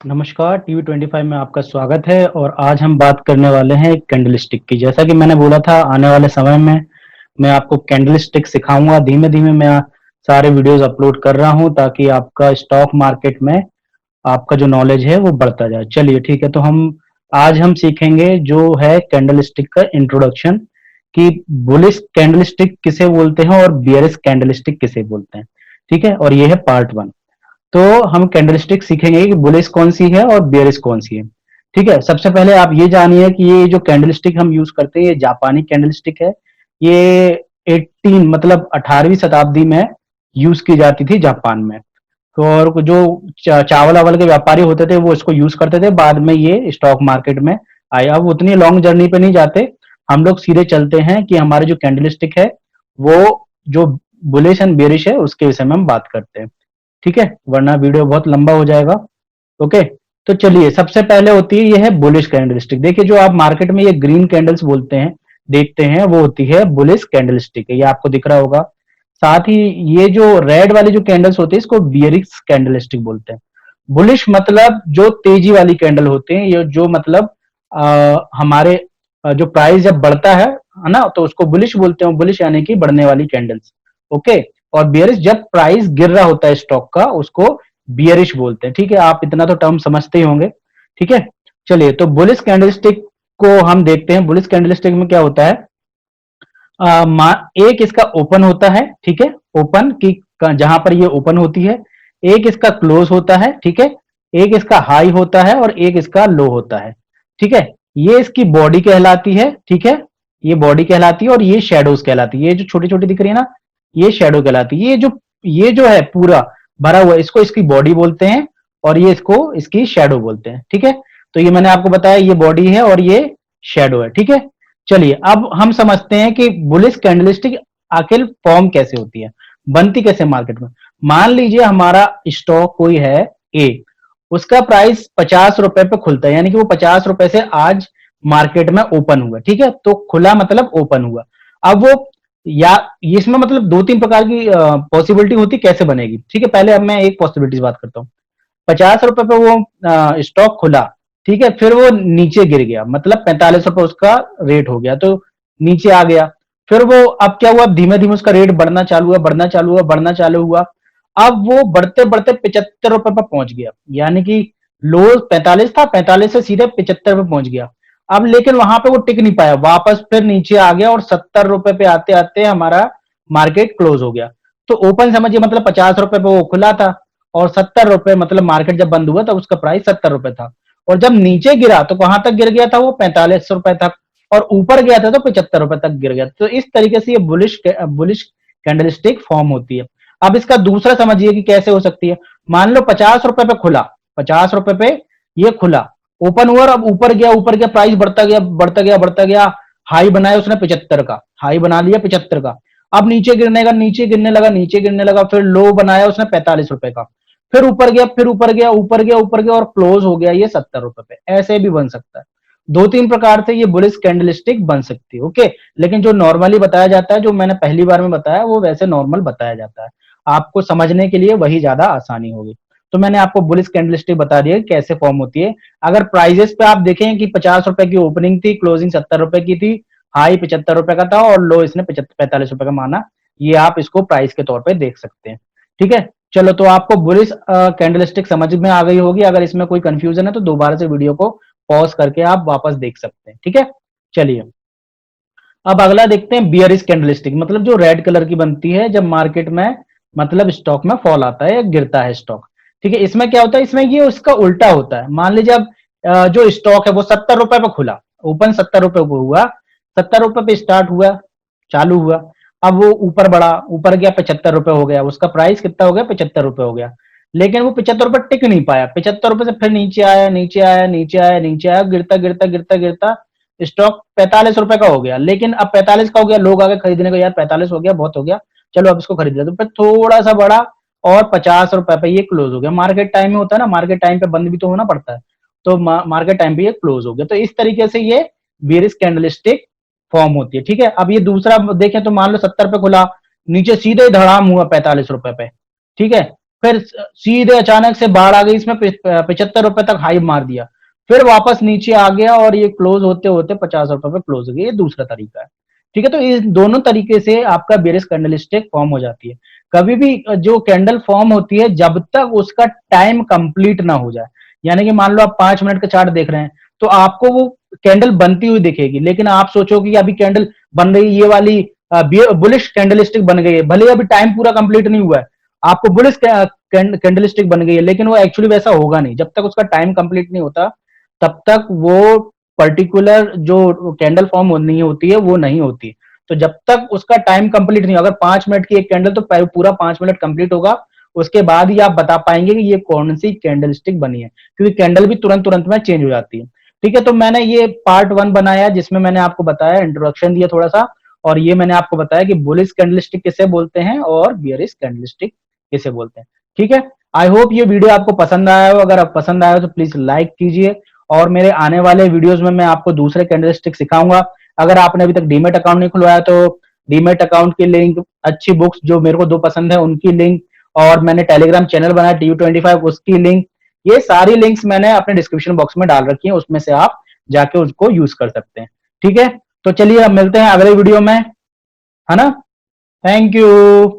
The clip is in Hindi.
नमस्कार, टीवी 25 में आपका स्वागत है और आज हम बात करने वाले हैं कैंडलस्टिक की। जैसा कि मैंने बोला था आने वाले समय में मैं आपको कैंडलस्टिक सिखाऊँगा। धीमे-धीमे मैं सारे वीडियोज़ अपलोड कर रहा हूँ ताकि आपका स्टॉक मार्केट में आपका जो नॉलेज है वो बढ़ता जाए। चलिए ठीक है, तो आज हम सीखेंगे जो है कैंडलस्टिक का इंट्रोडक्शन कि बुलिश कैंडलस्टिक किसे बोलते हैं और बियरिश कैंडलस्टिक किसे बोलते हैं। ठीक है? और ये है पार्ट 1। तो हम कैंडलस्टिक सीखेंगे कि बुलिश कौन सी है और बियरिश कौन सी है। ठीक है, सबसे पहले आप ये जानिए कि ये जो कैंडलस्टिक हम यूज करते हैं ये जापानी कैंडलस्टिक है। ये 18 मतलब 18वीं शताब्दी में यूज की जाती थी जापान में। तो और जो चावल वावल के व्यापारी होते थे वो इसको यूज करते थे, बाद में ये स्टॉक मार्केट में आए। अब उतनी लॉन्ग जर्नी पे नहीं जाते, हम लोग सीधे चलते हैं कि हमारे जो कैंडलस्टिक है वो जो बुलिश एंड बेरिश है उसके विषय में हम बात करते हैं। ठीक है, वरना वीडियो बहुत लंबा हो जाएगा। ओके, तो चलिए सबसे पहले होती है ये है बुलिश कैंडलस्टिक। देखिए जो आप मार्केट में ये ग्रीन कैंडल्स बोलते हैं देखते हैं वो होती है बुलिश कैंडलस्टिक है, ये आपको दिख रहा होगा। साथ ही ये जो रेड वाली जो कैंडल्स होती है इसको बियरिश कैंडलस्टिक बोलते हैं। बुलिश मतलब जो तेजी वाली कैंडल होते हैं, ये जो मतलब हमारे जो प्राइस जब बढ़ता है ना, तो उसको बुलिश बोलते हैं। बुलिश यानी कि बढ़ने वाली कैंडल्स। ओके, और बियरिश जब प्राइस गिर रहा होता है स्टॉक का उसको बियरिश बोलते हैं। ठीक है, आप इतना तो टर्म समझते ही होंगे। ठीक है, चलिए तो बुलिश कैंडलस्टिक को हम देखते हैं। बुलिश कैंडलस्टिक में क्या होता है, एक इसका ओपन होता है। ठीक है, ओपन की जहां पर ये ओपन होती है, एक इसका क्लोज होता है। ठीक है, एक इसका हाई होता है और एक इसका लो होता है। ठीक है, ये इसकी बॉडी कहलाती है। ठीक है, ये बॉडी कहलाती है और ये शेडोज कहलाती है। ये जो छोटी छोटी दिख रही है ना, ये शेडो कहलाती है। ये जो है पूरा भरा हुआ इसको इसकी बॉडी बोलते हैं और ये इसको इसकी शेडो बोलते हैं। ठीक है, तो ये मैंने आपको बताया ये बॉडी है और ये शेडो है। ठीक है, चलिए अब हम समझते हैं कि बुलिश कैंडलस्टिक आखिर फॉर्म कैसे होती है, बनती कैसे मार्केट में। मान लीजिए हमारा स्टॉक कोई है ए, उसका प्राइस 50 रुपए पे खुलता है, यानी कि वो 50 रुपए से आज मार्केट में ओपन हुआ। ठीक है, तो खुला मतलब ओपन हुआ। अब वो या इसमें मतलब दो तीन प्रकार की पॉसिबिलिटी होती कैसे बनेगी। ठीक है, पहले अब मैं एक पॉसिबिलिटी बात करता हूँ। 50 रुपए पे वो स्टॉक खुला। ठीक है, फिर वो नीचे गिर गया, मतलब 45 रुपए उसका रेट हो गया, तो नीचे आ गया। फिर वो अब क्या हुआ, धीमे धीमे उसका रेट बढ़ना चालू हुआ, बढ़ना चालू हुआ, बढ़ना चालू हुआ। अब वो बढ़ते बढ़ते 75 रुपए पर पहुंच गया, यानी कि लो 45 था, 45 से सीधे 75 पे पहुंच गया। अब लेकिन वहां पे वो टिक नहीं पाया, वापस फिर नीचे आ गया और 70 रुपए पे आते आते हमारा मार्केट क्लोज हो गया। तो ओपन समझिए मतलब 50 रुपए पे वो खुला था और 70 रुपए मतलब मार्केट जब बंद हुआ तब उसका प्राइस 70 रुपए था। और जब नीचे गिरा तो कहां तक गिर गया था, वो 45 रुपए तक। और ऊपर गया था तो 75 रुपए तक गिर गया। तो इस तरीके से ये बुलिश कैंडलस्टिक फॉर्म होती है। अब इसका दूसरा समझिए कि कैसे हो सकती है। मान लो 50 रुपए पे खुला, 50 रुपए पे ये खुला, ओपन हुआ और अब ऊपर गया, प्राइस बढ़ता गया बढ़ता गया बढ़ता गया। हाई बनाया उसने 75 का, हाई बना लिया 75 का। अब नीचे गिरने का, नीचे गिरने लगा, नीचे गिरने लगा। फिर लो बनाया उसने 45 रुपए का, फिर ऊपर गया, फिर ऊपर गया, ऊपर गया, ऊपर गया और क्लोज हो गया ये 70 रुपए पे। ऐसे भी बन सकता है। दो तीन प्रकार से ये बुलिश कैंडलस्टिक बन सकती है। ओके, लेकिन जो नॉर्मली बताया जाता है, जो मैंने पहली बार में बताया, वो वैसे नॉर्मल बताया जाता है। आपको समझने के लिए वही ज्यादा आसानी होगी। तो मैंने आपको बुलिश कैंडलस्टिक बता दिया कैसे फॉर्म होती है। अगर प्राइजेस पे आप देखें कि 50 रुपए की ओपनिंग थी, क्लोजिंग 70 रुपए की थी, हाई 75 रुपए का था और लो इसने 45 रुपए का माना। ये आप इसको प्राइस के तौर पे देख सकते हैं। ठीक है, चलो तो आपको बुलिश कैंडलस्टिक समझ में आ गई होगी। अगर इसमें कोई कंफ्यूजन है तो दोबारा से वीडियो को पॉज करके आप वापस देख सकते हैं। ठीक है, चलिए अब अगला देखते हैं बियरिश कैंडलस्टिक, मतलब जो रेड कलर की बनती है जब मार्केट में मतलब स्टॉक में फॉल आता है या गिरता है स्टॉक। ठीक है, इसमें क्या होता है, इसमें ये उसका उल्टा होता है। मान लीजिए अब जो स्टॉक है वो 70 रुपए पे खुला, ओपन 70 रुपए को हुआ, 70 रुपए पे स्टार्ट हुआ, चालू हुआ। अब वो ऊपर बढ़ा, ऊपर गया 75 रुपए हो गया, उसका प्राइस कितना हो गया, 75 रुपए हो गया। लेकिन वो 75 रुपए टिक नहीं पाया, 75 रुपए से फिर नीचे आया, नीचे आया, नीचे आया, नीचे आया, गिरता गिरता गिरता गिरता स्टॉक 45 रुपए का हो गया। लेकिन अब 45 का हो गया, लोग आगे खरीदने को, यार 45 हो गया, बहुत हो गया, चलो अब इसको खरीद लेते। तो फिर थोड़ा सा बढ़ा और 50 रुपए पे ये क्लोज हो गया। मार्केट टाइम में होता है ना, मार्केट टाइम पे बंद भी तो होना पड़ता है, तो मार्केट टाइम पे ये क्लोज हो गया। तो इस तरीके से ये बेरिश कैंडलस्टिक फॉर्म होती है। ठीक है, अब ये दूसरा देखें तो मान लो 70 पे खुला, नीचे सीधे धड़ाम हुआ 45 रुपए पे। ठीक है, फिर सीधे अचानक से बाढ़ आ गई, इसमें 75 रुपए तक हाई मार दिया, फिर वापस नीचे आ गया और ये क्लोज होते होते 50 रुपए पे क्लोज हो गया। ये दूसरा तरीका है, ठीक है। तो इस दोनों तरीके से आपका बेरिश कैंडलस्टिक फॉर्म हो जाती है। कभी भी जो कैंडल फॉर्म होती है, जब तक उसका टाइम कंप्लीट ना हो जाए, यानी कि मान लो आप 5 मिनट का चार्ट देख रहे हैं, तो आपको वो कैंडल बनती हुई दिखेगी, लेकिन आप सोचोगे कि अभी कैंडल बन रही, ये वाली बुलिश कैंडलस्टिक बन गई है, भले ही अभी टाइम पूरा कंप्लीट नहीं हुआ है, आपको बुलिश कैंडलस्टिक बन गई है, लेकिन वो एक्चुअली वैसा होगा नहीं। जब तक उसका टाइम कंप्लीट नहीं होता, तब तक वो पर्टिकुलर जो कैंडल फॉर्म होनी होती है वो नहीं होती। तो जब तक उसका टाइम कंप्लीट नहीं, अगर 5 मिनट की एक कैंडल, तो पूरा 5 मिनट कंप्लीट होगा, उसके बाद ही आप बता पाएंगे कि ये कौन सी कैंडल स्टिक बनी है, क्योंकि कैंडल भी तुरंत तुरंत में चेंज हो जाती है। ठीक है, तो मैंने ये पार्ट 1 बनाया, जिसमें मैंने आपको बताया, इंट्रोडक्शन दिया थोड़ा सा, और ये मैंने आपको बताया कि बुलिश कैंडलस्टिक किसे बोलते हैं और बियरिश कैंडलस्टिक किसे बोलते हैं। ठीक है, आई होप ये वीडियो आपको पसंद आया हो। अगर आप पसंद आया हो तो प्लीज लाइक कीजिए, और मेरे आने वाले वीडियोस में मैं आपको दूसरे कैंडलस्टिक सिखाऊंगा। अगर आपने अभी तक डीमेट अकाउंट नहीं खुलवाया तो डीमेट अकाउंट की लिंक, अच्छी बुक्स जो मेरे को 2 पसंद है उनकी लिंक, और मैंने टेलीग्राम चैनल बनाया TU25 उसकी लिंक, ये सारी लिंक्स मैंने अपने डिस्क्रिप्शन बॉक्स में डाल रखी है, उसमें से आप जाके उसको यूज कर सकते हैं। ठीक है, तो चलिए अब मिलते हैं अगले वीडियो में, है ना। Thank you.